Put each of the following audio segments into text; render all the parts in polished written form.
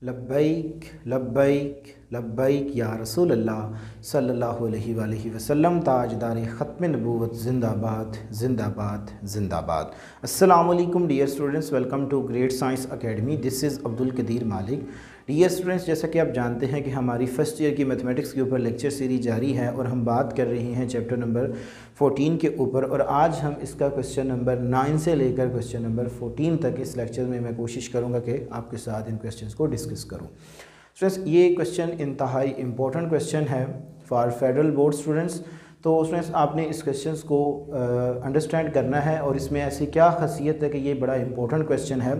लब्बैक लब्बैक लब्बैक या रसूल अल्लाह सल्लल्लाहु अलैहि वसल्लम ताजदार ख़त्म नबूवत ज़िंदाबाद ज़िंदाबाद ज़िंदाबाद। अस्सलामु अलैकुम dear students, welcome to great science academy. This is Abdul Kadir Malik. Dear students, जैसा कि आप जानते हैं कि हमारी फ़र्स्ट ईयर की मैथमेटिक्स के ऊपर लेक्चर सीरीज जारी है और हम बात कर रहे हैं चैप्टर नंबर 14 के ऊपर, और आज हम इसका क्वेश्चन नंबर 9 से लेकर क्वेश्चन नंबर 14 तक इस लेक्चर में मैं कोशिश करूँगा कि आपके साथ इन क्वेश्चंस को डिस्कस करूँ। स्टूडेंट्स, ये क्वेश्चन इंतहाई इम्पोर्टेंट क्वेश्चन है फॉर फेडरल बोर्ड स्टूडेंट्स। तो स्टूडेंट्स, आपने इस क्वेश्चंस को अंडरस्टैंड करना है और इसमें ऐसी क्या खासियत है कि ये बड़ा इंपॉर्टेंट क्वेश्चन है।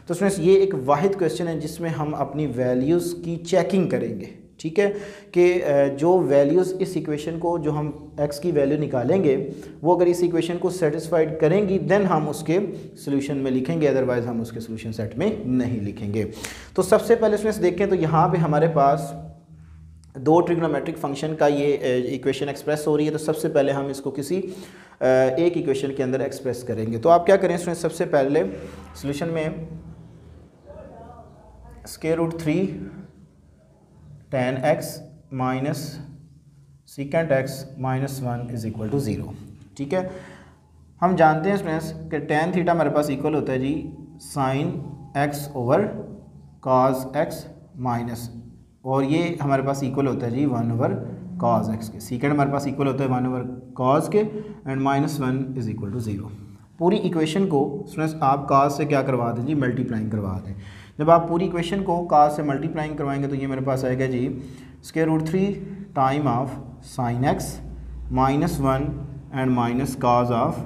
तो स्टूडेंट्स, ये एक वाहिद क्वेश्चन है जिसमें हम अपनी वैल्यूज़ की चेकिंग करेंगे। ठीक है कि जो वैल्यूज़ इस इक्वेशन को, जो हम x की वैल्यू निकालेंगे, वो अगर इस इक्वेशन को सेटिस्फाइड करेंगी देन हम उसके सोल्यूशन में लिखेंगे, अदरवाइज़ हम उसके सोल्यूशन सेट में नहीं लिखेंगे। तो सबसे पहले स्टूडेंट्स देखें तो यहाँ पे हमारे पास दो ट्रिग्नोमेट्रिक फंक्शन का ये इक्वेशन एक्सप्रेस हो रही है। तो सबसे पहले हम इसको किसी एक इक्वेशन के अंदर एक्सप्रेस करेंगे। तो आप क्या करें स्टूडेंट्स, सबसे पहले सोल्यूशन में square root 3 tan x minus secant x minus 1 is equal to 0। ठीक है, हम जानते हैं स्टूडेंट्स कि tan थीटा हमारे पास इक्वल होता है जी sine x over cos x minus, और ये हमारे पास इक्वल होता है जी 1 ओवर cos x के। सीकेंड हमारे पास इक्वल होता है 1 ओवर cos के, and minus 1 is equal to 0। पूरी इक्वेशन को स्टूडेंट्स आप cos से क्या करवा दें जी, मल्टीप्लाइंग करवा दें। जब आप पूरी इक्वेशन को cos से मल्टीप्लाइंग करवाएंगे तो ये मेरे पास आएगा जी square root 3 time of sine x minus 1 and minus cos of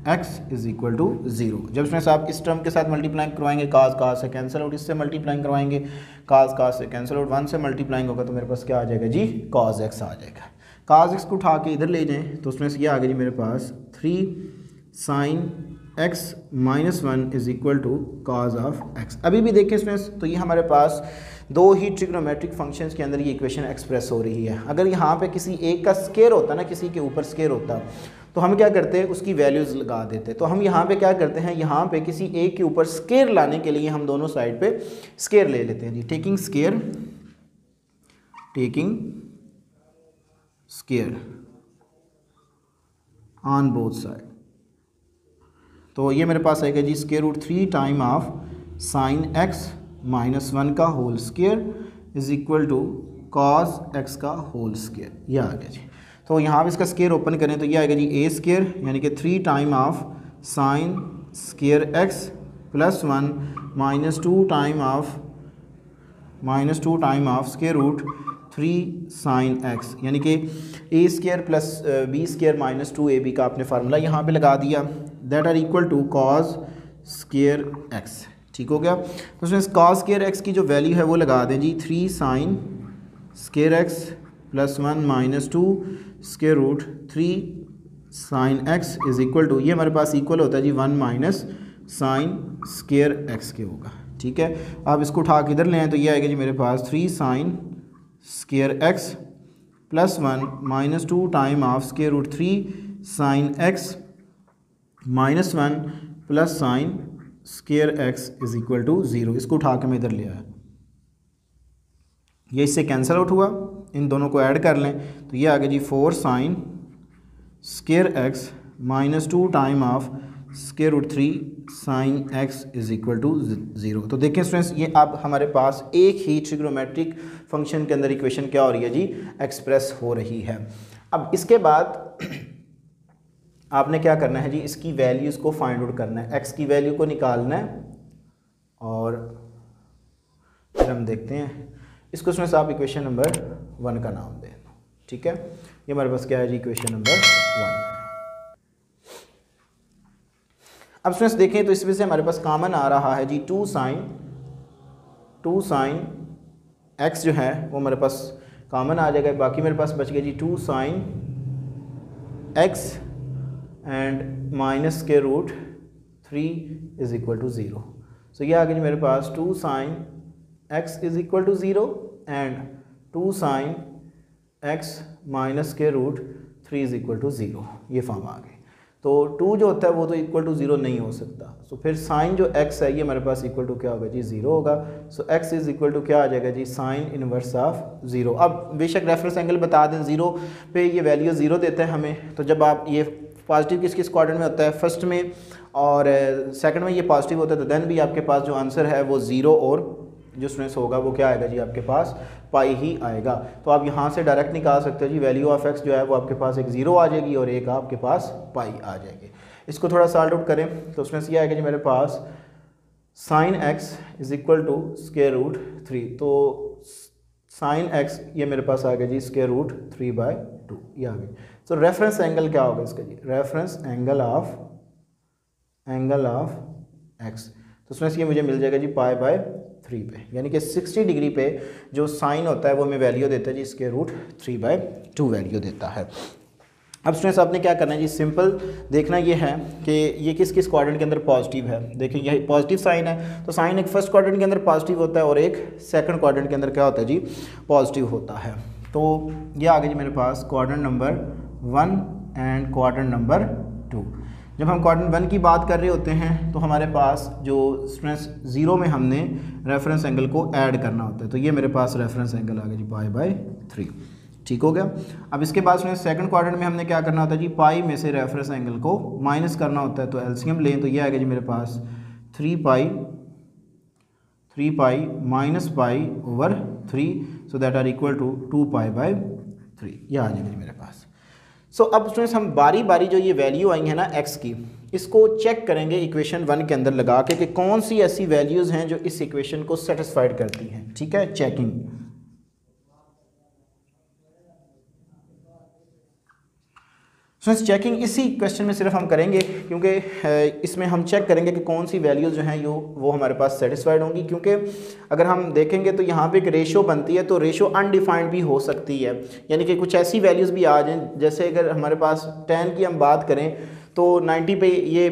x is equal to 0। जब स्टूडेंट्स आप इस टर्म के साथ मल्टीप्लाइंग करवाएंगे, cos से कैंसिल आउट, इससे मल्टीप्लाइंग करवाएंगे, cos से कैंसिल आउट, 1 से मल्टीप्लाइंग होगा तो मेरे पास क्या आ जाएगा जी, cos x आ जाएगा। cos x को उठा के इधर ले जाएं तो उसमें से ये आ गया जी मेरे पास 3 sine x minus 1 is equal to cos of x। अभी भी देखें स्टूडेंट्स, तो ये हमारे पास दो ही ट्रिग्नोमेट्रिक फंक्शंस के अंदर ये इक्वेशन एक्सप्रेस हो रही है। अगर यहाँ पे किसी एक का स्केयर होता ना, किसी के ऊपर स्केयर होता, तो हम क्या करते हैं, उसकी वैल्यूज़ लगा देते। तो हम यहाँ पे क्या करते हैं, यहाँ पे किसी एक के ऊपर स्केयर लाने के लिए हम दोनों साइड पे स्केयर ले लेते हैं जी। Taking square on both side. तो ये मेरे पास आएगा जी square root 3 time of sine x minus 1 का whole square is equal to cos x का होल स्क्वायर। यह आ गया जी। तो यहाँ पे इसका स्क्वायर ओपन करें तो ये आएगा जी a स्क्वायर, यानी कि 3 time of sine square x plus 1 minus 2 time of square root 3 sine x, यानी कि a square plus b square minus 2ab का आपने फार्मूला यहाँ पे लगा दिया, that are equal to cos square x। ठीक हो गया। तो उसमें cos स्क्वायर x की जो वैल्यू है वो लगा दें जी 3 sine square x plus 1 minus 2 square root 3 sine x is equal to, ये हमारे पास इक्वल होता है जी 1 माइनस साइन स्क्वायर x के होगा। ठीक है, आप इसको उठा के इधर ले आए तो ये आएगा जी मेरे पास 3 sine square x plus 1 minus 2 time of square root 3 sine x minus 1 plus sine square x is equal to 0। इसको उठा के मैं इधर ले आया, ये इससे कैंसिल आउट हुआ, इन दोनों को ऐड कर लें तो ये आ गया जी 4 sine square x minus 2 time of square root 3 sine x is equal to 0। तो देखें स्टूडेंट्स, ये अब हमारे पास एक ही ट्रिग्नोमेट्रिक फंक्शन के अंदर इक्वेशन क्या हो रही है जी, एक्सप्रेस हो रही है। अब इसके बाद आपने क्या करना है जी, इसकी वैल्यूज़ को फाइंड आउट करना है, x की वैल्यू को निकालना है, और फिर हम देखते हैं इसको स्टूडेंट्स आप इक्वेशन नंबर 1 का नाम दें। ठीक है, ये हमारे पास क्या है जी, इक्वेशन नंबर 1। अब स्टूडेंट्स देखें तो इसमें से हमारे पास कॉमन आ रहा है जी 2 साइन x जो है वो हमारे पास कॉमन आ जाएगा, बाकी मेरे पास बच गया जी 2 sine x and minus square root 3 is equal to 0। So ये आ गया जी मेरे पास 2 sine x is equal to 0 and 2 sine x minus square root 3 is equal to 0, ये फॉर्म आ गए। तो 2 जो होता है वो तो इक्वल टू 0 नहीं हो सकता। सो फिर साइन जो x है ये हमारे पास इक्वल टू क्या होगा जी 0 होगा। सो x इज़ इक्वल टू क्या आ जाएगा जी साइन इनवर्स ऑफ 0। अब बेशक रेफरेंस एंगल बता दें 0 पे ये वैल्यू 0 देता है हमें, तो जब आप ये पॉजिटिव किस किस क्वाड्रेंट में होता है, फर्स्ट में और सेकंड में ये पॉजिटिव होता है, तो देन भी आपके पास जो आंसर है वो 0 और जो स्ट्रेस होगा वो क्या आएगा जी आपके पास पाई ही आएगा। तो आप यहाँ से डायरेक्ट निकाल सकते हो जी वैल्यू ऑफ x जो है वो आपके पास एक 0 आ जाएगी और एक आपके पास पाई आ जाएगी। इसको थोड़ा सॉल्व आउट करें तो उसमें से ये आएगा जी मेरे पास sine x is equal to square root 3। तो साइन x ये मेरे पास आ गया जी स्क्वायर रूट 3/2 ये आ गई। तो रेफरेंस एंगल क्या होगा इसका जी, रेफरेंस एंगल ऑफ x, तो उसमें से ये मुझे मिल जाएगा जी पाई/3 पे, यानी कि 60 डिग्री पे जो साइन होता है वो हमें वैल्यू देता है जी स्क्वायर रूट 3/2 वैल्यू देता है। अब स्टूडेंट्स आपने क्या करना है जी, सिंपल देखना ये है कि ये किस किस क्वाड्रेंट के अंदर पॉजिटिव है। देखिए यही पॉजिटिव साइन है, तो साइन एक फर्स्ट क्वाड्रेंट के अंदर पॉजिटिव होता है और एक सेकंड क्वाड्रेंट के अंदर क्या होता है जी पॉजिटिव होता है। तो ये आ गया जी मेरे पास quadrant number 1 and quadrant number 2। जब हम क्वाड्रेंट 1 की बात कर रहे होते हैं तो हमारे पास जो स्ट्रेस 0 में हमने रेफरेंस एंगल को ऐड करना होता है, तो ये मेरे पास रेफरेंस एंगल आ गया जी पाई/3, ठीक हो गया। अब इसके बाद में सेकंड क्वाड्रेंट में हमने क्या करना होता है जी, पाई में से रेफरेंस एंगल को माइनस करना होता है, तो एलसीएम लें तो ये आएगा जी मेरे पास 3 pi minus pi over 3, so that are equal to 2 पाई/3, ये आ जाएगा जी मेरे पास। सो अब स्टूडेंट्स हम बारी बारी जो ये वैल्यू आई है ना x की, इसको चेक करेंगे इक्वेशन 1 के अंदर लगा के कि कौन सी ऐसी वैल्यूज़ हैं जो इस इक्वेशन को सेटिस्फाइड करती हैं, ठीक है। चेकिंग स्टूडेंट्स चेकिंग इसी क्वेश्चन में सिर्फ हम करेंगे, क्योंकि इसमें हम चेक करेंगे कि कौन सी वैल्यूज़ जो हैं वो हमारे पास सेटिस्फाइड होंगी। क्योंकि अगर हम देखेंगे तो यहाँ पे एक रेशो बनती है, तो रेशो अनडिफाइंड भी हो सकती है, यानी कि कुछ ऐसी वैल्यूज़ भी आ जाएं, जैसे अगर हमारे पास 10 की हम बात करें तो 90 पे ये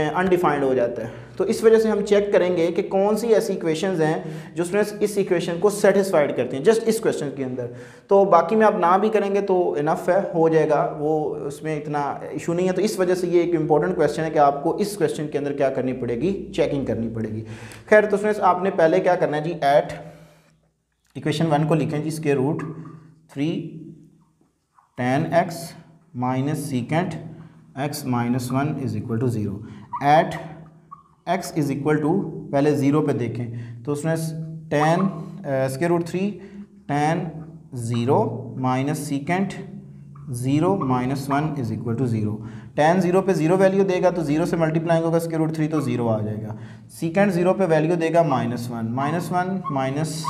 अनडिफाइंड हो जाता है। तो इस वजह से हम चेक करेंगे कि कौन सी ऐसी इक्वेशंस हैं जो स्टूडेंट्स इस इक्वेशन को सेटिस्फाइड करती हैं, जस्ट इस क्वेश्चन के अंदर। तो बाकी में आप ना भी करेंगे तो इनफ है, हो जाएगा, वो उसमें इतना इशू नहीं है। तो इस वजह से ये एक इंपॉर्टेंट क्वेश्चन है कि आपको इस क्वेश्चन के अंदर क्या करनी पड़ेगी, चेकिंग करनी पड़ेगी। खैर तो स्टूडेंट्स आपने पहले क्या करना है जी, एट इक्वेशन 1 को लिखें जी square root 3 tan x minus secant x minus 1 is equal to 0 at x is equal to, पहले 0 पे देखें तो उसमें tan square root 3 tan 0 minus secant 0 minus 1 is equal to 0। tan 0 पे 0 वैल्यू देगा तो 0 से मल्टीप्लाइंग होगा स्क्वायर रूट 3 तो 0 आ जाएगा। सीकेंट 0 पे वैल्यू देगा -1 माइनस,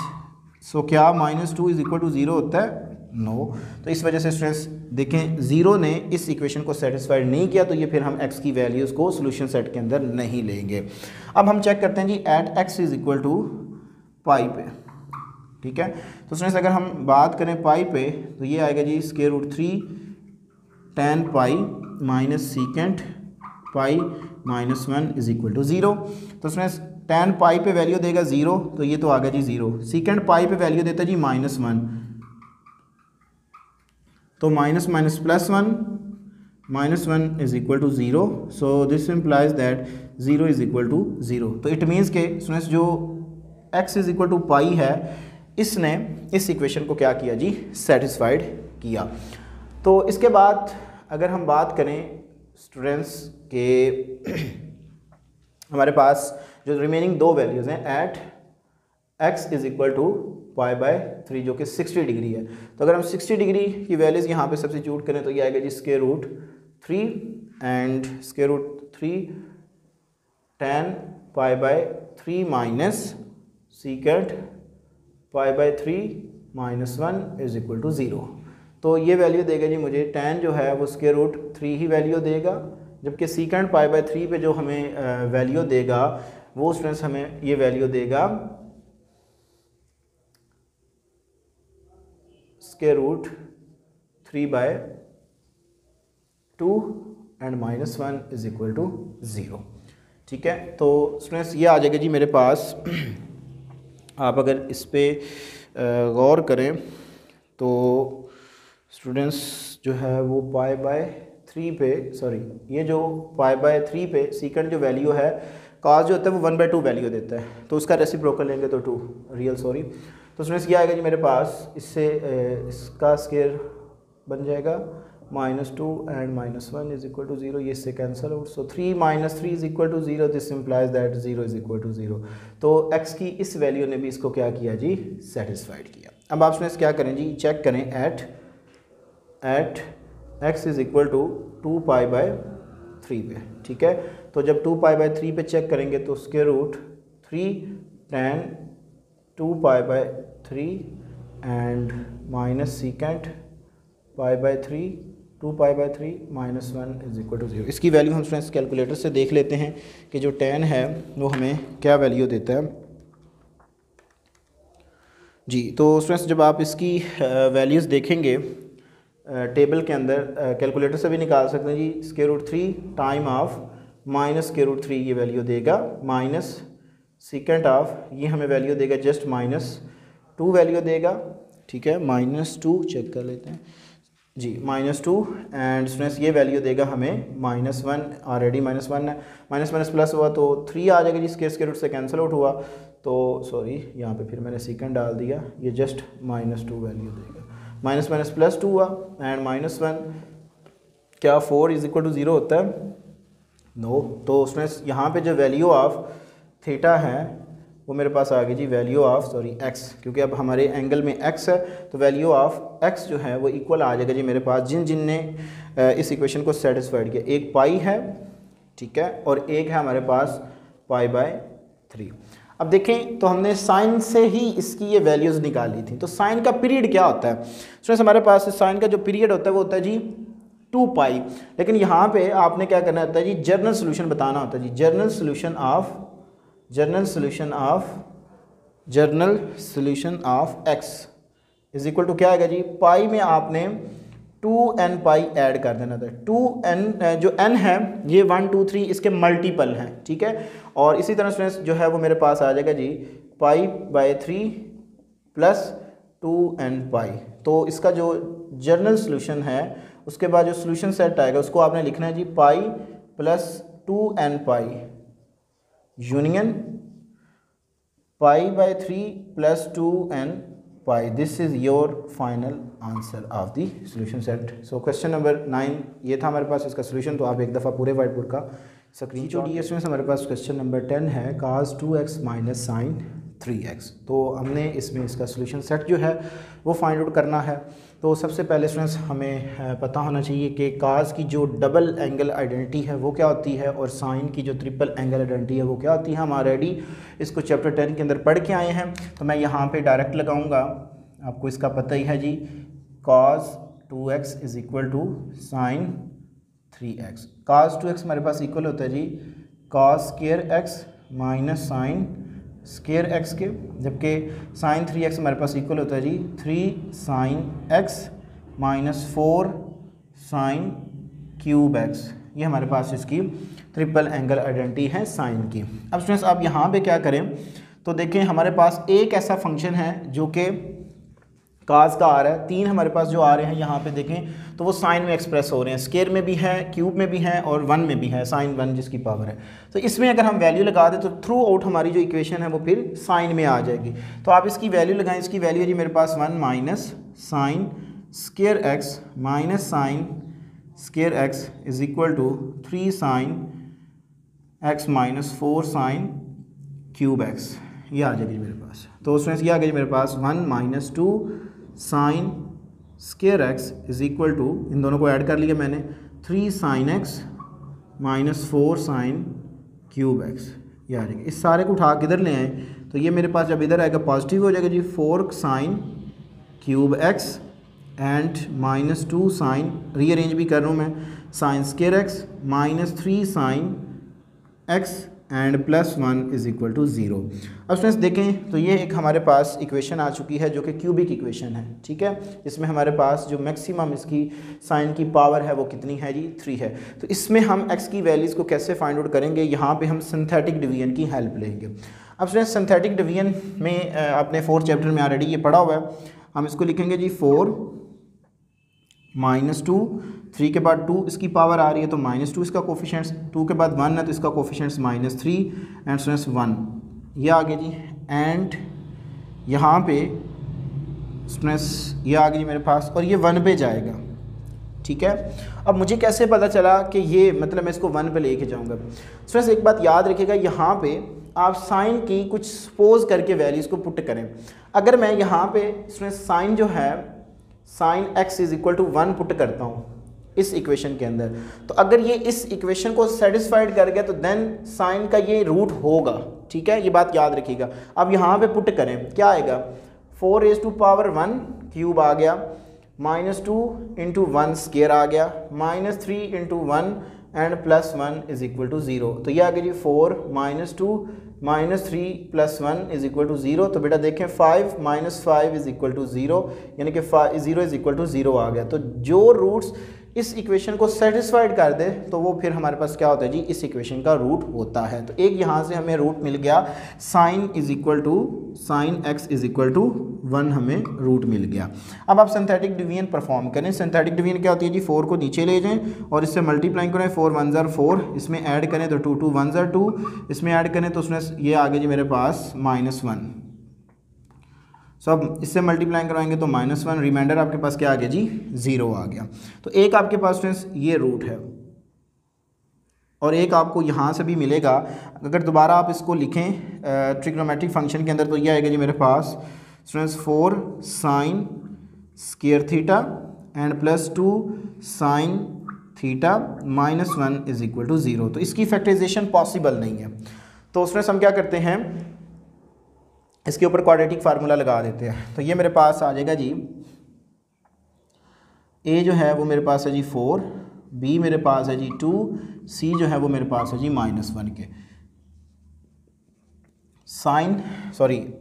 सो क्या -2 इज इक्वल टू 0 होता है, नो। तो इस वजह से स्ट्रेस देखें 0 ने इस इक्वेशन को सेटिस्फाइड नहीं किया, तो ये फिर हम x की वैल्यूज़ को सोल्यूशन सेट के अंदर नहीं लेंगे। अब हम चेक करते हैं जी at x is equal to pi पे, ठीक है। तो स्टूडेंट्स अगर हम बात करें पाई पे तो ये आएगा जी square root 3 tan pi minus secant pi minus 1 is equal to 0। तो स्टूडेंट्स tan पाई पे वैल्यू देगा 0, तो ये तो आ गया जी 0। सीकेंट पाई पे वैल्यू देता है जी -1, तो minus minus plus 1 is equal to 0, so this implies that 0 is equal to 0। तो इट मीन्स के स्टूडेंट्स जो x is equal to pi है, इसने इस इक्वेशन को क्या किया जी, सेटिस्फाइड किया। तो इसके बाद अगर हम बात करें स्टूडेंट्स के हमारे पास जो रिमेनिंग दो वैल्यूज़ हैं at x is equal to पाई/3 जो कि 60 डिग्री है। तो अगर हम 60 डिग्री की वैल्यूज़ यहाँ पे सब्स्टिट्यूट करें तो ये आएगा जी square root 3 and square root 3 tan पाई/3 माइनस सीकेंट पाई/3 -1 इज इक्वल टू 0। तो ये वैल्यू देगा जी मुझे, tan जो है वो स्क्वायर रूट 3 ही वैल्यू देगा, जबकि सीकेंट पाई/3 पे जो हमें वैल्यू देगा वो स्टूडेंट्स हमें ये वैल्यू देगा square root 3/2 and -1 is equal to 0, ठीक है। तो स्टूडेंट्स ये आ जाएगा जी मेरे पास। आप अगर इस पर गौर करें तो स्टूडेंट्स जो है वो पाई/3 3 पे, सॉरी ये जो π/3 पे सीकेंट जो वैल्यू है, cos जो होता है वो 1/2 वैल्यू देता है, तो उसका रेसिप्रोकल लेंगे तो 2 रियल, सॉरी। तो उसमें क्या आएगा जी मेरे पास, इससे इसका स्केयर बन जाएगा -2 एंड -1 इज इक्वल टू 0, ये इससे cancel out. So 3 - 3 is equal to 0, this implies that 0 is equal to 0। तो x की इस वैल्यू ने भी इसको क्या किया जी, सेटिस्फाइड किया। अब आप इसमें क्या करें जी, चेक करें at x is equal to 2π/3 पे, ठीक है। तो जब 2π/3 पे चेक करेंगे तो square root 3 tan 2π/3 and minus secant π/3 2π/3 -1 is equal to 0। इसकी वैल्यू हम स्टूडेंट्स कैलकुलेटर से देख लेते हैं कि जो tan है वो हमें क्या वैल्यू देता है जी। तो स्टूडेंट्स जब आप इसकी वैल्यूज़ देखेंगे टेबल के अंदर, कैलकुलेटर से भी निकाल सकते हैं जी। Square root 3 time of minus square root 3 ये वैल्यू देगा, माइनस सीकेंट ऑफ ये हमें वैल्यू देगा जस्ट -2 वैल्यू देगा, ठीक है। -2 चेक कर लेते हैं जी, -2 एंड स्टूडेंट्स ये वैल्यू देगा हमें -1, ऑलरेडी -1 है, माइनस प्लस हुआ तो 3 आ जाएगा जी, स्क्वायर रूट से कैंसिल आउट हुआ, तो सॉरी यहाँ पे फिर मैंने सीकेंट डाल दिया, ये जस्ट -2 वैल्यू देगा, माइनस प्लस 2 हुआ एंड -1 क्या 4 इज इक्वल टू 0 होता है, नो। तो स्टूडेंट्स यहाँ पे जो वैल्यू ऑफ थीटा है वो मेरे पास आ गई जी, वैल्यू ऑफ सॉरी एक्स, क्योंकि अब हमारे एंगल में एक्स है तो वैल्यू ऑफ एक्स जो है वो इक्वल आ जाएगा जी मेरे पास जिन ने इस इक्वेशन को सेटिस्फाइड किया। एक पाई है, ठीक है, और एक है हमारे पास π/3। अब देखें तो हमने साइन से ही इसकी ये वैल्यूज़ निकाली थी। तो साइन का पीरियड क्या होता है स्टूडेंट्स, हमारे पास साइन का जो पीरियड होता है वो होता है जी 2π, लेकिन यहाँ पे आपने क्या करना होता है जी, जर्नल सोल्यूशन बताना होता है जी। General solution of x is equal to क्या आएगा जी, पाई में आपने 2nπ ऐड कर देना था। 2n जो n है ये 1 2 3 इसके मल्टीपल हैं, ठीक है। और इसी तरह स्टूडेंट्स जो है वो मेरे पास आ जाएगा जी π/3 प्लस 2nπ। तो इसका जो जर्नल सोल्यूशन है उसके बाद जो सोल्यूशन सेट आएगा उसको आपने लिखना है जी π plus 2nπ union π/3 plus 2nπ। This is your final answer of the solution set. So question number 9 ये था हमारे पास इसका सोल्यूशन। तो आप एक दफ़ा पूरे वाइट बोर्ड का स्क्रीनशॉट लीजिए। इसमें हमारे पास क्वेश्चन नंबर 10 है cos 2x minus sign 3x। तो हमने इसमें इसका सोल्यूशन सेट जो है वो फाइंड आउट करना है। तो सबसे पहले स्टूडेंट्स हमें पता होना चाहिए कि cos की जो डबल एंगल आइडेंटिटी है वो क्या होती है और साइन की जो ट्रिपल एंगल आइडेंटिटी है वो क्या होती है। हम ऑलरेडी इसको चैप्टर 10 के अंदर पढ़ के आए हैं, तो मैं यहाँ पे डायरेक्ट लगाऊंगा, आपको इसका पता ही है जी। cos 2x is equal to sine 3x। cos 2x हमारे पास इक्वल होता है जी cos square x minus sine square x के, जबकि साइन 3x हमारे पास इक्वल होता है जी 3 sine x minus 4 sine cube x। ये हमारे पास इसकी ट्रिपल एंगल आइडेंटिटी है साइन की। अब स्टूडेंट्स आप यहाँ पे क्या करें तो देखें हमारे पास एक ऐसा फंक्शन है जो कि काज का आ रहा है, 3 हमारे पास जो आ रहे हैं यहाँ पे देखें तो वो साइन में एक्सप्रेस हो रहे हैं, स्केयर में भी है, क्यूब में भी है और 1 में भी है, साइन 1 जिसकी पावर है। तो इसमें अगर हम वैल्यू लगा दें तो थ्रू आउट हमारी जो इक्वेशन है वो फिर साइन में आ जाएगी। तो आप इसकी वैल्यू लगाएं, इसकी वैल्यू है जी मेरे पास 1 minus sine square x minus sine square x is equal to 3 sine x minus 4 sine cube x. ये आ जाएगी मेरे पास। तो उसमें से ये आ गई मेरे पास 1 minus 2 sine square x is equal to, इन दोनों को ऐड कर लिया मैंने, 3 sine x minus 4 sine cube x. ये आ जाएगा। इस सारे को उठा के इधर ले आए तो ये मेरे पास जब इधर आएगा पॉजिटिव हो जाएगा जी 4 sine cube x and minus 2 sine, rearrange भी कर रहा हूँ मैं, sine square x minus 3 sine x and plus 1 is equal to 0। अब स्टूडेंट्स देखें तो ये एक हमारे पास इक्वेशन आ चुकी है जो कि क्यूबिक इक्वेशन है, ठीक है। इसमें हमारे पास जो मैक्सिमम इसकी साइन की पावर है वो कितनी है जी 3 है। तो इसमें हम x की वैल्यूज़ को कैसे फाइंड आउट करेंगे, यहाँ पे हम सिंथेटिक डिवीजन की हेल्प लेंगे। अब स्टूडेंट्स सिंथेटिक डिवीजन में आपने 4th चैप्टर में ऑलरेडी ये पढ़ा हुआ है। हम इसको लिखेंगे जी 4 -2, 3 के बाद 2 इसकी पावर आ रही है तो -2 इसका कोफिशेंट्स, 2 के बाद 1 है तो इसका कोफिशेंट्स -3 एंड स्टूडेंट्स 1, ये आ गया जी। एंड यहाँ पे स्टूडेंट्स ये आ गई जी मेरे पास और ये 1 पे जाएगा, ठीक है। अब मुझे कैसे पता चला कि ये मतलब मैं इसको 1 पे लेके जाऊँगा। स्टूडेंट्स एक बात याद रखिएगा, यहाँ पे आप साइन की कुछ सपोज करके वैल्यूज़ को पुट करें। अगर मैं यहाँ पे स्टूडेंट्स साइन जो है sine x is equal to 1 put करता हूँ इस इक्वेशन के अंदर, तो अगर ये इस इक्वेशन को सेटिस्फाइड कर गया तो देन साइन का ये रूट होगा, ठीक है, ये बात याद रखिएगा। अब यहाँ पे पुट करें, क्या आएगा, 4⁻1 क्यूब आ गया, -2 × 1 स्क्वायर आ गया, -3 × 1 एंड +1 इज़ इक्वल टू 0। तो ये आ गया जी 4 -2 -3 +1 इज़ इक्वल टू 0। तो बेटा देखें 5 - 5 इज़ इक्वल टू 0, यानी कि 0 इज़ इक्वल टू 0 आ गया। तो जो रूट्स इस इक्वेशन को सेटिस्फाइड कर दे तो वो फिर हमारे पास क्या होता है जी, इस इक्वेशन का रूट होता है। तो एक यहाँ से हमें रूट मिल गया, sine x is equal to 1 हमें रूट मिल गया। अब आप सिंथेटिक डिवीजन परफॉर्म करें। सिंथेटिक डिवीजन क्या होती है जी, 4 को नीचे ले जाएं और इससे मल्टीप्लाई करें, 4 1 ज़ार 4, इसमें ऐड करें तो 2 2 1 ज़ार 2, इसमें ऐड करें तो उसमें ये आ गया जी मेरे पास -1। सो अब इससे मल्टीप्लाई करवाएंगे तो -1, रिमाइंडर आपके पास क्या आ गया जी, 0 आ गया। तो एक आपके पास स्टूडेंट्स ये रूट है और एक आपको यहाँ से भी मिलेगा। अगर दोबारा आप इसको लिखें ट्रिग्नोमेट्रिक फंक्शन के अंदर तो ये आएगा जी मेरे पास students 4 sin square theta and +2 sin theta -1 is equal to 0। तो इसकी फैक्टराइजेशन पॉसिबल नहीं है। तो स्टूडेंट्स हम क्या करते हैं, इसके ऊपर क्वाड्रेटिक फार्मूला लगा देते हैं। तो ये मेरे पास आ जाएगा जी, a जो है वो मेरे पास है जी 4, b मेरे पास है जी 2, c जो है वो मेरे पास है जी -1 के साइन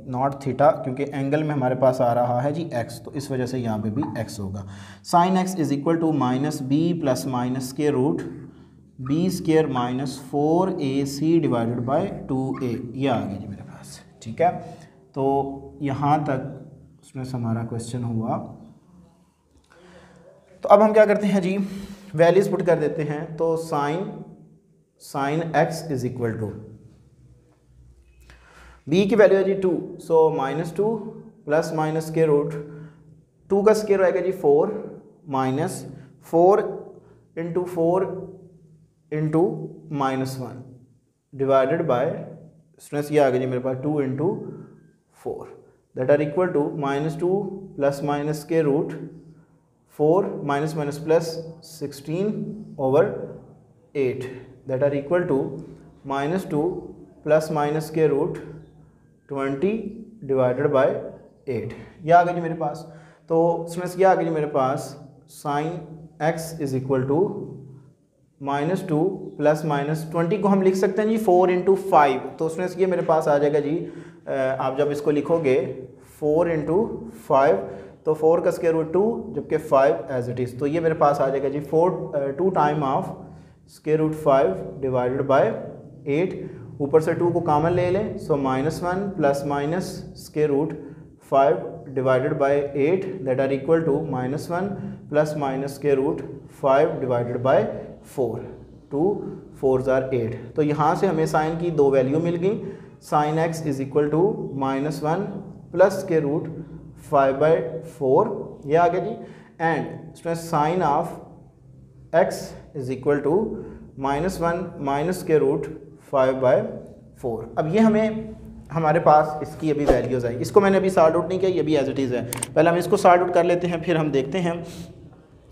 नॉट थीटा, क्योंकि एंगल में हमारे पास आ रहा है जी x, तो इस वजह से यहाँ पे भी x होगा। Sine x is equal to -b plus minus के root b square -4ac divided by 2a, ये आ गया जी मेरे पास, ठीक है। तो यहाँ तक उसमें हमारा क्वेश्चन हुआ। तो अब हम क्या करते हैं जी, वैल्यूज़ पुट कर देते हैं। तो sine x is equal to b की वैल्यू है जी 2, सो -2 प्लस माइनस के रूट 2 का स्क्वायर आएगा जी 4 -4 × 4 × -1 डिवाइडेड बाय स्टूडेंट्स ये आ गया जी मेरे पास 2 × 4 that are equal to -2 plus minus के root 4 minus plus 16/8 that are equal to -2 plus minus के रूट 20 डिवाइडेड बाय 8, ये आ गया जी मेरे पास। तो स्टूडेंट्स ये आ गया जी मेरे पास sine x is equal to -2 plus -20 को हम लिख सकते हैं जी 4 × 5। तो स्टूडेंट्स ये मेरे पास आ जाएगा जी, आप जब इसको लिखोगे 4 × 5 तो 4 का स्क्वायर रूट 2 जबकि 5 एज इट इज़, तो ये मेरे पास आ जाएगा जी 2 time of square root 5 divided by 8, ऊपर से 2 को कॉमन ले लें, so -1 plus minus square root 5 divided by 8 that are equal to -1 plus minus square root 5 divided by 4, 2 4 ज़ार 8। तो यहाँ से हमें साइन की दो वैल्यू मिल गई, sine x is equal to -1 plus square root 5/4, ये आ गया जी। And student sine of x is equal to -1 minus square root 5/4। अब ये हमें हमारे पास इसकी अभी वैल्यूज़ आई, इसको मैंने अभी सॉर्ट आउट नहीं किया, ये भी एज इट इज़ है। पहले हम इसको सॉर्ट आउट कर लेते हैं, फिर हम देखते हैं।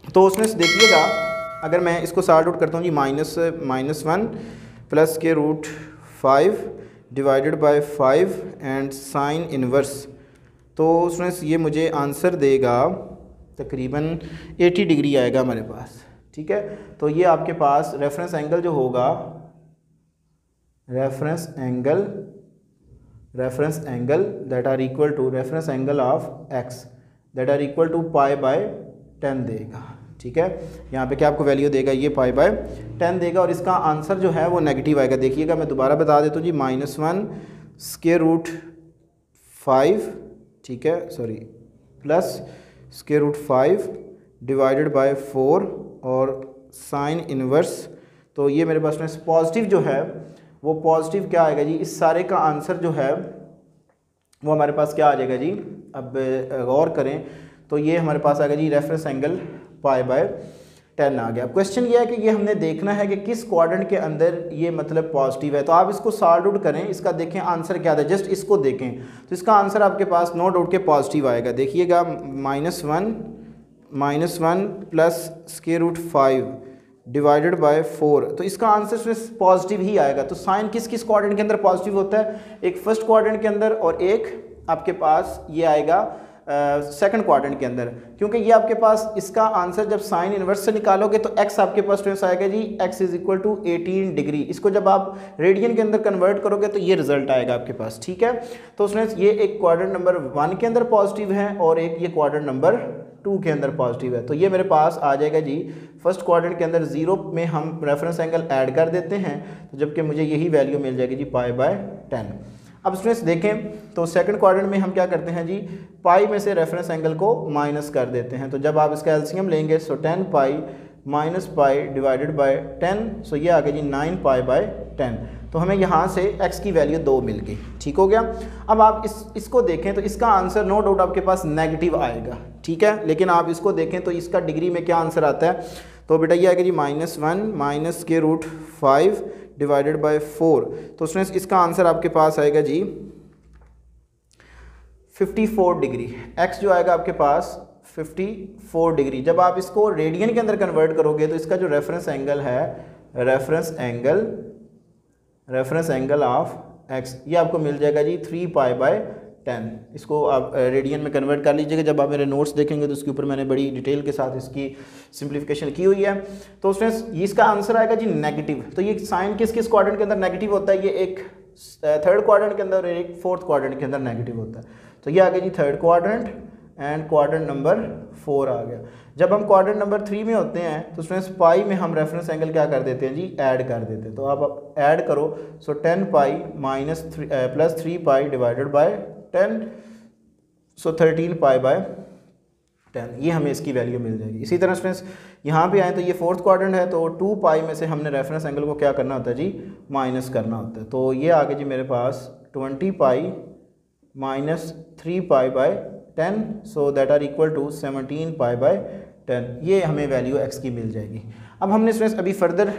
तो उसमें देखिएगा, अगर मैं इसको सॉर्ट आउट करता हूँ जी, -1 प्लस के root 5 divided by 5 and sine inverse, तो उसमें ये मुझे आंसर देगा तकरीबन 80 डिग्री आएगा हमारे पास, ठीक है। तो ये आपके पास रेफरेंस एंगल जो होगा, reference angle that are equal to reference angle of x that are equal to π/10 देगा, ठीक है। यहाँ पे क्या आपको वैल्यू देगा, ये π/10 देगा और इसका आंसर जो है वो नेगेटिव आएगा। देखिएगा मैं दोबारा बता देता हूँ जी, -1 स्क्वायर रूट 5, ठीक है, sorry, plus square root 5 divided by 4 और साइन इनवर्स, तो ये मेरे पास में पॉजिटिव जो है वो पॉजिटिव क्या आएगा जी, इस सारे का आंसर जो है वो हमारे पास क्या आ जाएगा जी। अब गौर करें तो ये हमारे पास आएगा जी रेफरेंस एंगल पाई बाय 10 आ गया। अब क्वेश्चन ये है कि ये हमने देखना है कि किस क्वाड्रेंट के अंदर ये मतलब पॉजिटिव है। तो आप इसको सॉल्व आउट करें, इसका देखें आंसर क्या था, जस्ट इसको देखें तो इसका आंसर आपके पास नो डाउट के पॉजिटिव आएगा। देखिएगा -1 plus square root 5 divided by 4, तो इसका आंसर पॉजिटिव ही आएगा। तो साइन किस किस क्वाड्रेंट के अंदर पॉजिटिव होता है, एक फर्स्ट क्वाड्रेंट के अंदर और एक आपके पास ये आएगा सेकंड क्वाड्रेंट के अंदर, क्योंकि ये आपके पास इसका आंसर जब साइन इनवर्स से निकालोगे तो x आपके पास स्टूडेंट्स आएगा जी x is equal to 18 degree. इसको जब आप रेडियन के अंदर कन्वर्ट करोगे तो ये रिजल्ट आएगा आपके पास, ठीक है। तो स्टूडेंट्स ये एक क्वाड्रेंट नंबर 1 के अंदर पॉजिटिव है और एक ये क्वाड्रेंट नंबर 2 के अंदर पॉजिटिव है। तो ये मेरे पास आ जाएगा जी फर्स्ट क्वाड्रेंट के अंदर 0 में हम रेफरेंस एंगल ऐड कर देते हैं, तो जबकि मुझे यही वैल्यू मिल जाएगी जी पाई बाय 10। अब स्टूडेंट्स देखें तो सेकंड क्वाड्रेंट में हम क्या करते हैं जी, पाई में से रेफरेंस एंगल को माइनस कर देते हैं। तो जब आप इसका एलसीएम लेंगे सो 10 पाई माइनस पाई डिवाइडेड बाय 10, सो ये आ गया जी 9 पाई बाय 10। तो हमें यहाँ से x की वैल्यू 2 मिल गई, ठीक हो गया। अब आप इसको देखें तो इसका आंसर नो डाउट आपके पास नेगेटिव आएगा, ठीक है। लेकिन आप इसको देखें तो इसका डिग्री में क्या आंसर आता है, तो बेटा ये आएगा जी -1 माइनस के रूट 5 डिवाइडेड बाय 4। तो स्टूडेंट्स इसका आंसर आपके पास आएगा जी 54 डिग्री। x जो आएगा आपके पास 54 डिग्री। जब आप इसको रेडियन के अंदर कन्वर्ट करोगे तो इसका जो रेफरेंस एंगल है, रेफरेंस एंगल ऑफ x, ये आपको मिल जाएगा जी 3 पाई बाय 10। इसको आप रेडियन में कन्वर्ट कर लीजिएगा। जब आप मेरे नोट्स देखेंगे तो उसके ऊपर मैंने बड़ी डिटेल के साथ इसकी सिंप्लीफिकेशन की हुई है। तो स्टूडेंट्स इसका आंसर आएगा जी नेगेटिव। तो ये साइन किस किस क्वाड्रेंट के अंदर नेगेटिव होता है, ये एक थर्ड क्वाड्रेंट के अंदर और एक फोर्थ क्वाड्रेंट के अंदर नेगेटिव होता है। तो ये आ गया जी third quadrant and quadrant number 4 आ गया। जब हम क्वाड्रेंट नंबर 3 में होते हैं तो स्टूडेंट्स पाई में हम रेफरेंस एंगल क्या कर देते हैं जी, ऐड कर देते हैं। तो आप ऐड करो सो 10 pi minus plus 3 pi divided by 10, so 13 pi by 10, ये हमें इसकी वैल्यू मिल जाएगी। इसी तरह स्टूडेंट्स यहाँ पे आए तो ये फोर्थ क्वाड्रेंट है, तो 2 पाई में से हमने रेफरेंस एंगल को क्या करना होता है जी, माइनस करना होता है। तो ये आ गया जी मेरे पास 20 pi minus 3 pi by 10, so that are equal to 17 pi by 10। ये हमें वैल्यू x की मिल जाएगी। अब हमने स्टूडेंट्स अभी फर्दर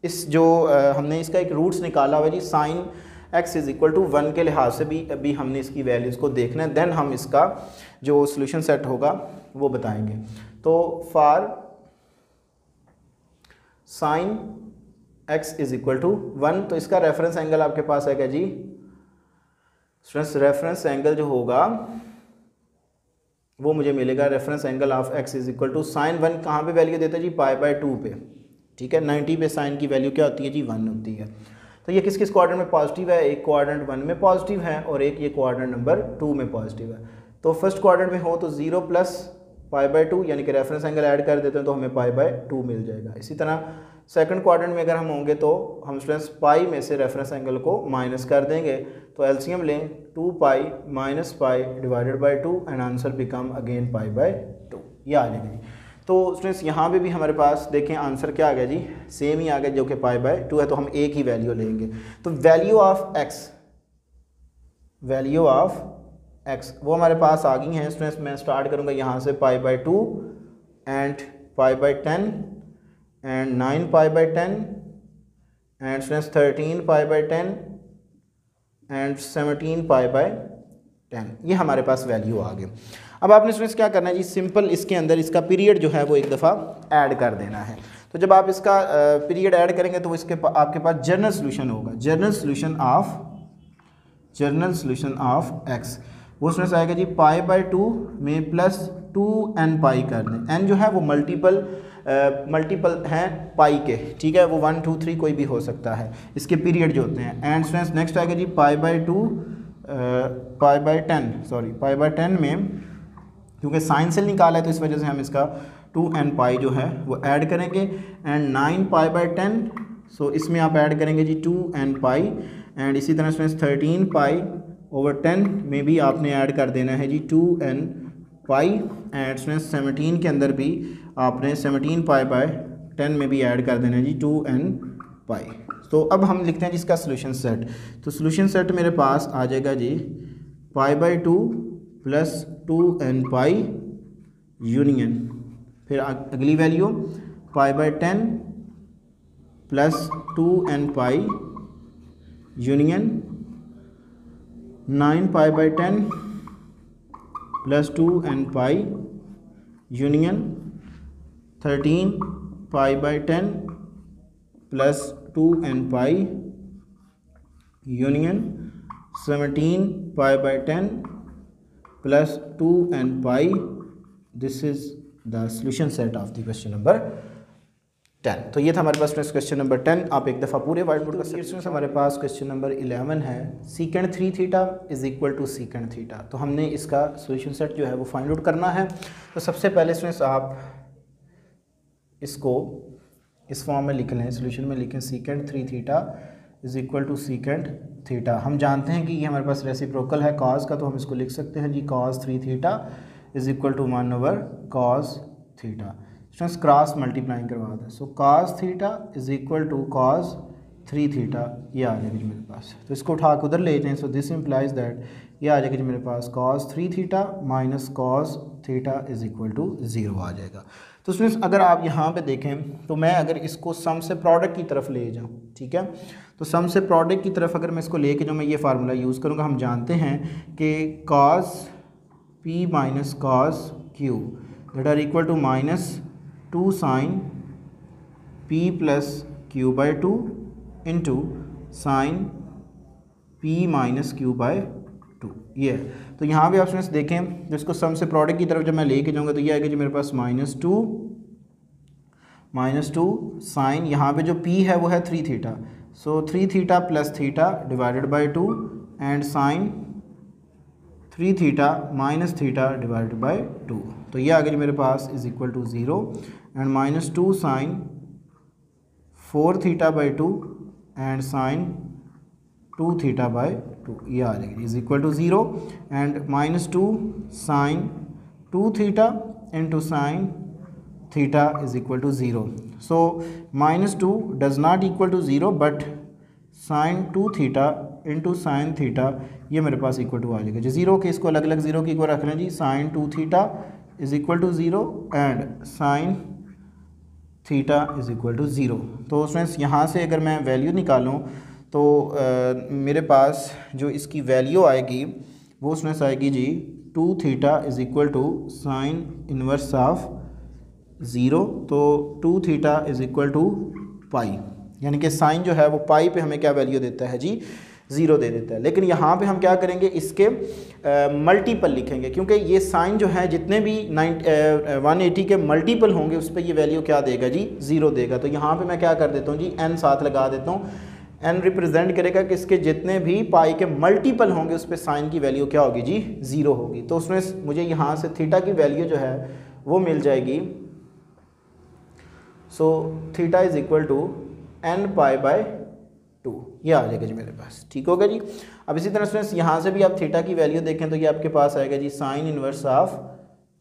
इस जो हमने इसका एक रूट्स निकाला हुआ जी sine x is equal to 1 के लिहाज से भी अभी हमने इसकी वैल्यूज़ को देखना है, देन हम इसका जो सोल्यूशन सेट होगा वो बताएंगे। तो for sine x is equal to 1, तो इसका रेफरेंस एंगल आपके पास है क्या जी स्टूडेंट्स, रेफरेंस एंगल जो होगा वो मुझे मिलेगा reference angle of x is equal to sine 1 कहाँ पे वैल्यू देता है जी, पाई बाय 2 पे, ठीक है। 90 पे साइन की वैल्यू क्या होती है जी, 1 होती है। तो ये किस किस क्वाड्रेंट में पॉजिटिव है, एक क्वाड्रेंट 1 में पॉजिटिव है और एक ये क्वाड्रेंट नंबर 2 में पॉजिटिव है। तो फर्स्ट क्वाड्रेंट में हो तो 0 प्लस पाई बाय 2 यानी कि रेफरेंस एंगल ऐड कर देते हैं तो हमें पाई बाय 2 मिल जाएगा। इसी तरह सेकंड क्वाड्रेंट में अगर हम होंगे तो हम स्टूडेंट्स पाई में से रेफरेंस एंगल को माइनस कर देंगे, तो एलसीएम लें 2 पाई minus pi divided by 2 and answer become again pi by 2, ये आ जाएगा जी। तो स्टूडेंट्स यहाँ पे भी हमारे पास देखें आंसर क्या आ गया जी, सेम ही आ गया जो कि पाई बाय 2 है, तो हम एक ही वैल्यू लेंगे। तो वैल्यू ऑफ x वो हमारे पास आ गई हैं स्टूडेंट्स। मैं स्टार्ट करूँगा यहाँ से पाई by 2 and pi by 10 and 9 pi by 10 and students 13 pi by 10 and 17 pi by 10, ये हमारे पास वैल्यू आ गई। अब आपने स्टूडेंट्स क्या करना है जी, सिंपल इसके अंदर इसका पीरियड जो है वो एक दफ़ा ऐड कर देना है। तो जब आप इसका पीरियड ऐड करेंगे तो इसके आपके पास जनरल सोल्यूशन होगा, जनरल सोल्यूशन ऑफ x वो स्टूडेंट्स आएगा जी पाई बाय 2 में प्लस 2n पाई कर दें। n जो है वो मल्टीपल हैं पाई के, ठीक है, वो 1 2 3 कोई भी हो सकता है इसके पीरियड जो होते हैं। एंड स्टूडेंट्स नेक्स्ट आएगा जी पाई बाय 10 में क्योंकि साइन से निकाला है तो इस वजह से हम इसका 2n पाई जो है वो ऐड करेंगे एंड 9 पाई बाय 10, सो इसमें आप ऐड करेंगे जी 2n पाई एंड इसी तरह स्टूडेंट्स 13 पाई ओवर 10 में भी आपने ऐड कर देना है जी 2n पाई एंड स्टूडेंट्स 17 के अंदर भी आपने 17 पाई बाय 10 में भी ऐड कर देना है जी 2n पाई। तो अब हम लिखते हैं जिसका सोल्यूशन सेट। तो सोल्यूशन सेट मेरे पास आ जाएगा जी pi by 2 plus 2n pi union, फिर अगली value pi by 10 plus 2n pi union 9 pi by 10 plus 2n pi union 13 pi by 10 plus 2n pi union 17 pi by 10 plus 2n pi. This is the solution set of the question number 10। तो ये था हमारे पास question number 10। आप एक दफ़ा पूरे white board का सकते। हमारे पास क्वेश्चन नंबर 11 है secant 3 theta is equal to secant theta. तो हमने इसका सॉल्यूशन सेट जो है वो फाइंड आउट करना है। तो सबसे पहले स्टूडेंट्स आप इसको इस फॉर्म में लिख लें, सॉल्यूशन में लिखें secant 3 theta is equal to secant theta. हम जानते हैं कि ये हमारे पास रेसिप्रोकल है कॉस का, तो हम इसको लिख सकते हैं जी cos 3 theta is equal to 1 over cos theta. Students cross multiplying करवा दें, so cos theta is equal to cos 3 theta, ये आ जाएगा जी मेरे पास। तो इसको उठा के उधर ले जाएं, सो दिस इम्प्लाइज दैट ये आ जाएगा जी मेरे पास cos 3 theta minus cos theta is equal to 0 आ जाएगा। तो स्टूडेंट्स अगर आप यहाँ पे देखें तो मैं अगर इसको सम से प्रोडक्ट की तरफ ले जाऊँ, ठीक है, तो सम से प्रोडक्ट की तरफ अगर मैं इसको लेके जाऊँ, मैं ये फार्मूला यूज़ करूँगा। हम जानते हैं कि cos p minus cos q that are equal to minus 2 sine p plus q by 2 into sine p minus q by 2, ये है। तो यहाँ भी आप स्टूडेंट्स देखें तो इसको सम से प्रोडक्ट की तरफ जब मैं लेके जाऊँगा तो ये आएगा जी मेरे पास माइनस टू साइन, यहाँ पे जो p है वो है 3 theta, so 3 theta plus theta divided by 2 and sine 3 theta minus theta divided by 2। तो ये आ गया जी मेरे पास is equal to 0 and minus 2 sine 4 theta by 2 and sine 2 theta by 2, ये आ जाएगी is equal to 0 and minus 2 sine 2 theta into sine theta is equal to 0। So minus 2 does not equal to 0 but sine 2 theta into sine theta ये मेरे पास equal to आ जाएगा जी 0 के, इसको अलग अलग 0 की इक्वल रख लें जी। Sine 2 theta is equal to 0 and sine theta is equal to 0। तो स्टूडेंट्स यहाँ से अगर मैं वैल्यू निकालूँ तो मेरे पास जो इसकी वैल्यू आएगी वो स्टूडेंट्स आएगी जी 2 theta is equal to sine inverse of 0। तो 2 theta is equal to pi, यानी कि साइन जो है वो पाई पे हमें क्या वैल्यू देता है जी 0 दे देता है। लेकिन यहाँ पे हम क्या करेंगे इसके मल्टीपल लिखेंगे, क्योंकि ये साइन जो है जितने भी 180 के मल्टीपल होंगे उस पर ये वैल्यू क्या देगा जी 0 देगा। तो यहाँ पे मैं क्या कर देता हूँ जी n साथ लगा देता हूँ, n रिप्रेजेंट करेगा कि इसके जितने भी पाई के मल्टीपल होंगे उस पर साइन की वैल्यू क्या होगी जी 0 होगी। तो उसमें मुझे यहाँ से थीटा की वैल्यू जो है वो मिल जाएगी, so theta is equal to n pi by 2, ये आ जाएगा जी मेरे पास। ठीक होगा जी। अब इसी तरह स्टूडेंट्स यहाँ से भी आप थीटा की वैल्यू देखें तो ये आपके पास आएगा जी साइन इनवर्स ऑफ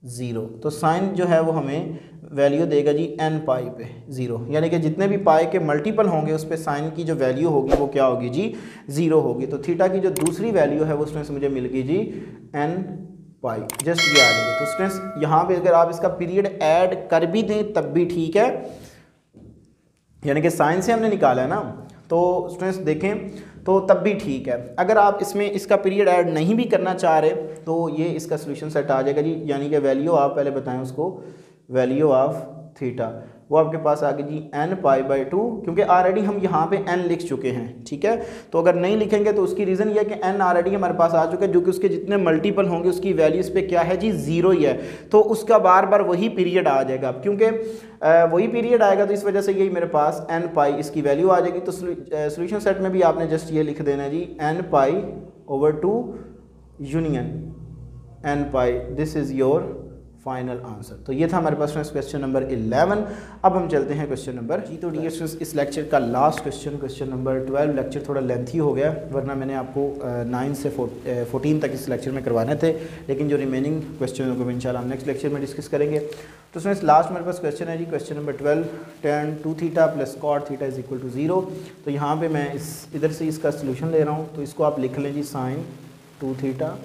0। तो साइन जो है वो हमें वैल्यू देगा जी n पाई पे 0, यानी कि जितने भी पाई के मल्टीपल होंगे उस पर साइन की जो वैल्यू होगी वो क्या होगी जी 0 होगी। तो थीटा की जो दूसरी वैल्यू है वो स्टूडेंट्स मुझे मिल गई जी n पाई, जस्ट ये आ जाएगी। तो स्टूडेंट्स यहाँ पे अगर आप इसका पीरियड ऐड कर भी दें तब भी ठीक है, यानी कि साइन से हमने निकाला है ना, तो स्टूडेंट्स देखें तो तब भी ठीक है। अगर आप इसमें इसका पीरियड ऐड नहीं भी करना चाह रहे तो ये इसका सॉल्यूशन सेट आ जाएगा जी, यानी कि वैल्यू आप पहले बताएं उसको, वैल्यू ऑफ थीटा वो आपके पास आ गई जी n पाई बाई 2, क्योंकि ऑलरेडी हम यहाँ पे n लिख चुके हैं। ठीक है, तो अगर नहीं लिखेंगे तो उसकी रीज़न ये है कि n ऑलरेडी हमारे पास आ चुका है, जो कि उसके जितने मल्टीपल होंगे उसकी वैल्यू इस पर क्या है जी 0 ही है, तो उसका बार बार वही पीरियड आ जाएगा। क्योंकि वही पीरियड आएगा तो इस वजह से यही मेरे पास n पाई इसकी वैल्यू आ जाएगी। तो सोल्यूशन सेट में भी आपने जस्ट ये लिख देना है जी n pi over 2 union n pi, this is your final answer. तो ये था हमारे पास फ्रेंड्स क्वेश्चन नंबर 11। अब हम चलते हैं क्वेश्चन नंबर जी। तो डियर स्टूडेंट्स, इस लेक्चर का लास्ट क्वेश्चन नंबर 12 लेक्चर थोड़ा लेंथी हो गया, वरना मैंने आपको 9 से 14 तक इस लेक्चर में करवाने थे, लेकिन जो रिमेनिंग क्वेश्चन को इंशाल्लाह हम नेक्स्ट लेक्चर में डिस्कस करेंगे। तो फ्रेंड्स लास्ट मेरे पास क्वेश्चन है जी, question number 12, tan 2 theta plus cot theta is equal to 0। तो यहाँ पे मैं इधर से इसका सोल्यूशन ले रहा हूँ, तो इसको आप लिख लें जी sin 2 theta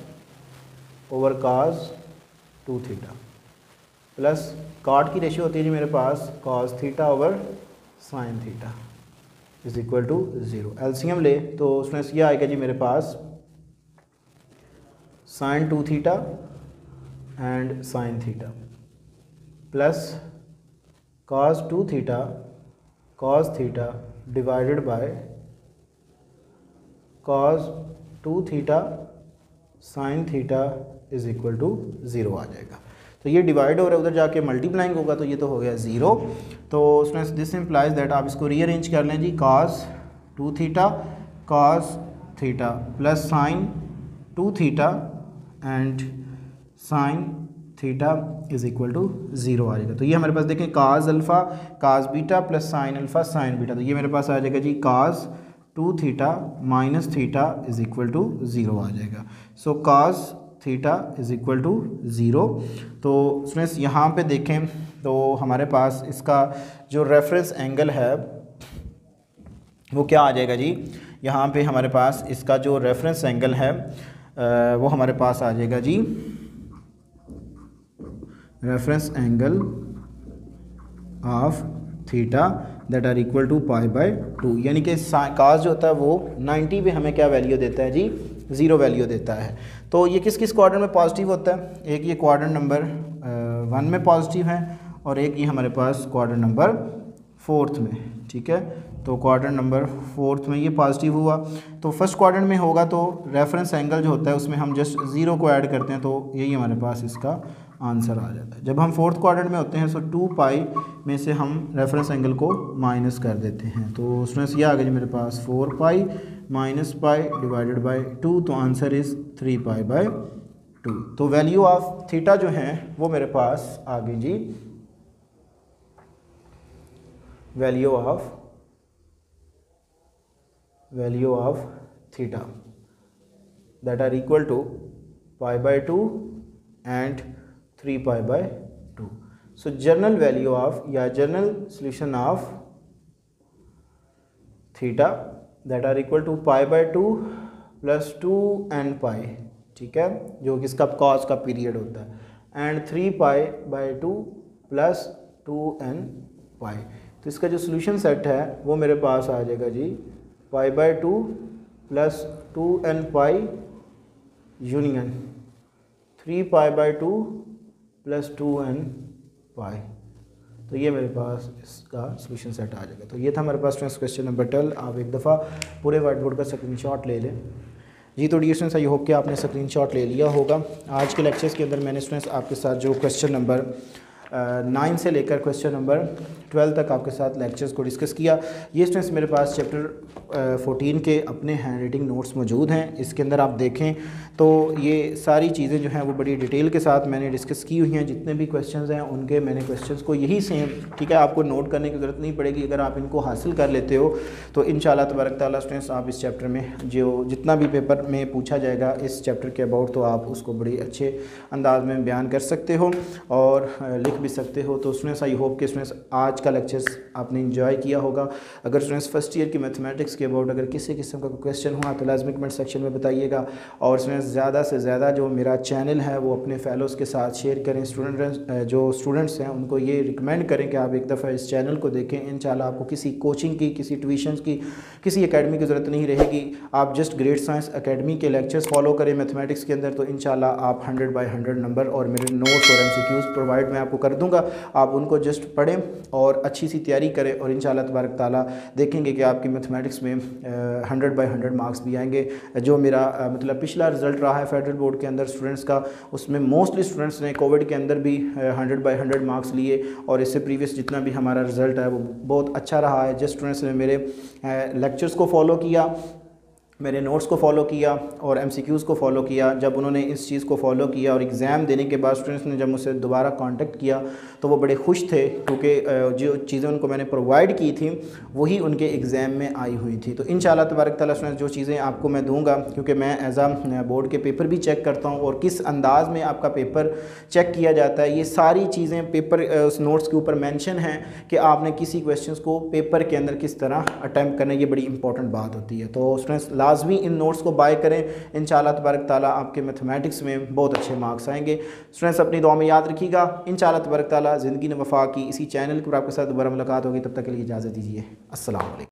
over cos 2 theta plus cot की रेशियो होती है जी मेरे पास cos theta over sin theta is equal to 0। LCM ले तो स्टूडेंट्स ये आएगा जी मेरे पास sin 2 theta and sin theta plus cos 2 theta cos theta divided by cos 2 theta sin theta is equal to 0 आ जाएगा। तो ये डिवाइड हो रहा है, उधर जाके मल्टीप्लाइंग होगा, तो ये तो हो गया 0। तो स्टूडेंट्स दिस इम्प्लाइज दैट आप इसको रीअरेंज कर लें जी, cos 2 theta cos theta plus sin 2 theta and sin theta is equal to 0 आ जाएगा। तो ये हमारे पास देखें cos alpha cos beta plus sin alpha sin beta, तो ये मेरे पास आ जाएगा जी cos 2 theta minus theta is equal to 0 आ जाएगा। So cos theta is equal to 0। तो स्टूडेंट्स यहाँ पे देखें तो हमारे पास इसका जो रेफरेंस एंगल है वो क्या आ जाएगा जी, यहाँ पे हमारे पास इसका जो रेफरेंस एंगल है वो हमारे पास आ जाएगा जी reference angle of theta that are equal to π/2, यानी कि cos जो होता है वो 90 पे हमें क्या वैल्यू देता है जी, 0 वैल्यू देता है। तो ये किस किस क्वाड्रेंट में पॉजिटिव होता है, एक ये क्वाड्रेंट नंबर 1 में पॉजिटिव है और एक ये हमारे पास क्वाड्रेंट नंबर 4th में, ठीक है। तो क्वाड्रेंट नंबर 4th में ये पॉजिटिव हुआ, तो फर्स्ट क्वाड्रेंट में होगा तो रेफरेंस एंगल जो होता है उसमें हम जस्ट 0 को ऐड करते हैं, तो यही हमारे पास इसका आंसर आ जाता है। जब हम 4th क्वाड्रेंट में होते हैं तो 2π में से हम रेफरेंस एंगल को माइनस कर देते हैं, तो स्टूडेंट्स ये आ गया जी मेरे पास 4π माइनस पाई डिवाइडेड बाई 2, तो आंसर इज़ 3π/2। तो वैल्यू ऑफ थीटा जो है वो मेरे पास आ गई जी, value of theta that are equal to π/2 and 3π/2। So general value of या general solution of theta that are equal to π/2 plus 2nπ, ठीक है, जो कि इसका कॉस का पीरियड होता है, एंड 3π/2 प्लस 2nπ। तो इसका जो सोल्यूशन सेट है वो मेरे पास आ जाएगा जी π/2 plus 2nπ union 3π/2 plus 2nπ। तो ये मेरे पास इसका सोल्यूशन सेट आ जाएगा। तो ये था हमारे पास क्वेश्चन नंबर 12। आप एक दफ़ा पूरे वाइट बोर्ड का स्क्रीनशॉट ले लें जी। तो डियर स्टूडेंट्स, आई होप कि आपने स्क्रीनशॉट ले लिया होगा। आज के लेक्चर्स के अंदर मैंने स्टूडेंट्स आपके साथ जो क्वेश्चन नंबर 9 से लेकर क्वेश्चन नंबर 12 तक आपके साथ लेक्चर्स को डिस्कस किया। ये स्टूडेंट्स मेरे पास चैप्टर 14 के अपने हैंड राइटिंग नोट्स मौजूद हैं। इसके अंदर आप देखें तो ये सारी चीज़ें जो हैं वो बड़ी डिटेल के साथ मैंने डिस्कस की हुई हैं। जितने भी क्वेश्चंस हैं उनके मैंने क्वेश्चंस को यही सेम, ठीक है, आपको नोट करने की ज़रूरत नहीं पड़ेगी। अगर आप इनको हासिल कर लेते हो तो इंशाल्लाह तबारक ताला स्टूडेंट्स आप इस चैप्टर में जो जितना भी पेपर में पूछा जाएगा इस चैप्टर के अबाउट, तो आप उसको बड़ी अच्छे अंदाज में बयान कर सकते हो और लिख भी सकते हो। तो स्टूडेंट्स आई होप कि स्टूडेंट्स आज का लेक्चर्स आपने एंजॉय किया होगा। अगर स्टूडेंट्स फर्स्ट ईयर की मैथमेटिक्स के अबाउट अगर किसी किस्म का क्वेश्चन हुआ तो लाजमी कमेंट सेक्शन में बताइएगा। और स्टूडेंट्स ज़्यादा से ज़्यादा जो मेरा चैनल है वो अपने फेलोज़ के साथ शेयर करें। जो स्टूडेंट्स हैं उनको ये रिकमेंड करें कि आप एक दफ़ा इस चैनल को देखें। इंशाल्लाह आपको किसी कोचिंग की, किसी ट्यूशन की, किसी एकेडमी की ज़रूरत नहीं रहेगी। आप जस्ट ग्रेट साइंस एकेडमी के लेक्चर्स फॉलो करें मैथमेटिक्स के अंदर, तो इंशाल्लाह आप 100/100 नंबर और मेरे नोट्स और MCQs प्रोवाइड मैं आपको कर दूँगा। आप उनको जस्ट पढ़ें और अच्छी सी तैयारी करें और इंशाल्लाह तबारक ताला देखेंगे कि आपकी मैथमेटिक्स में 100/100 मार्क्स भी आएंगे। जो मेरा मतलब पिछला रिज़ल्ट रहा है फेडरल बोर्ड के अंदर स्टूडेंट्स का, उसमें मोस्टली स्टूडेंट्स ने कोविड के अंदर भी 100/100 मार्क्स लिए और इससे प्रीवियस जितना भी हमारा रिज़ल्ट है वो बहुत अच्छा रहा है। जिस स्टूडेंट्स ने मेरे लेक्चर्स को फॉलो किया मेरे नोट्स को फॉलो किया और MCQs को फॉलो किया। जब उन्होंने इस चीज़ को फॉलो किया और एग्ज़ाम देने के बाद स्टूडेंट्स ने जब मुझसे दोबारा कांटेक्ट किया तो वो बड़े खुश थे, क्योंकि जो चीज़ें उनको मैंने प्रोवाइड की थी वही उनके एग्ज़ाम में आई हुई थी। तो इंशाअल्लाह तबारक तआला स्टूडेंट्स जो चीज़ें आपको मैं दूंगा, क्योंकि मैं एज आ बोर्ड के पेपर भी चेक करता हूँ और किस अंदाज़ में आपका पेपर चेक किया जाता है, ये सारी चीज़ें पेपर उस नोट्स के ऊपर मेंशन हैं कि आपने किसी क्वेश्चंस को पेपर के अंदर किस तरह अटैम्प्ट करना, ये बड़ी इंपॉर्टेंट बात होती है। तो स्टूडेंट्स लाजमी इन नोट्स को बाय करें, इंशाअल्लाह तबारक ताला आपके मैथमेटिक्स में बहुत अच्छे मार्क्स आएंगे। स्टूडेंट्स अपनी दुआ में याद रखिएगा, इंशाअल्लाह तबारक ताला ज़िंदगी ने वफ़ा की इसी चैनल पर आपके साथ दोबारा मुलाकात होगी। तब तक के लिए इजाज़त दीजिए। अस्सलाम वालेकुम।